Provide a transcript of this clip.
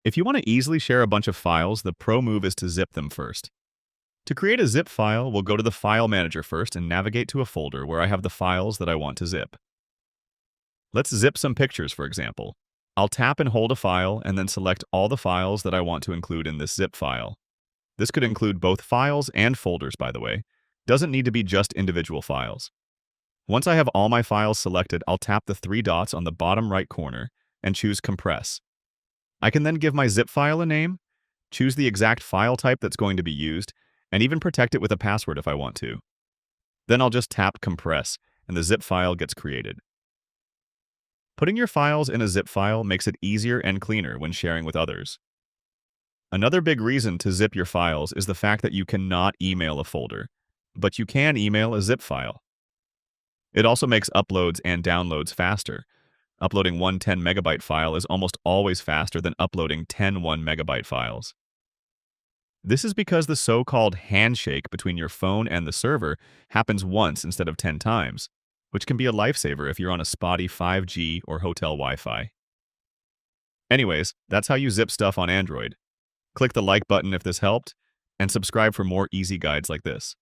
If you want to easily share a bunch of files, the pro move is to zip them first. To create a zip file, we'll go to the File Manager first and navigate to a folder where I have the files that I want to zip. Let's zip some pictures, for example. I'll tap and hold a file and then select all the files that I want to include in this zip file. This could include both files and folders, by the way. Doesn't need to be just individual files. Once I have all my files selected, I'll tap the three dots on the bottom right corner and choose Compress. I can then give my zip file a name, choose the exact file type that's going to be used, and even protect it with a password if I want to. Then I'll just tap Compress, and the zip file gets created. Putting your files in a zip file makes it easier and cleaner when sharing with others. Another big reason to zip your files is the fact that you cannot email a folder, but you can email a zip file. It also makes uploads and downloads faster. Uploading one 10 megabyte file is almost always faster than uploading 10 1 megabyte files. This is because the so-called handshake between your phone and the server happens once instead of 10 times, which can be a lifesaver if you're on a spotty 5G or hotel Wi-Fi. Anyways, that's how you zip stuff on Android. Click the like button if this helped, and subscribe for more easy guides like this.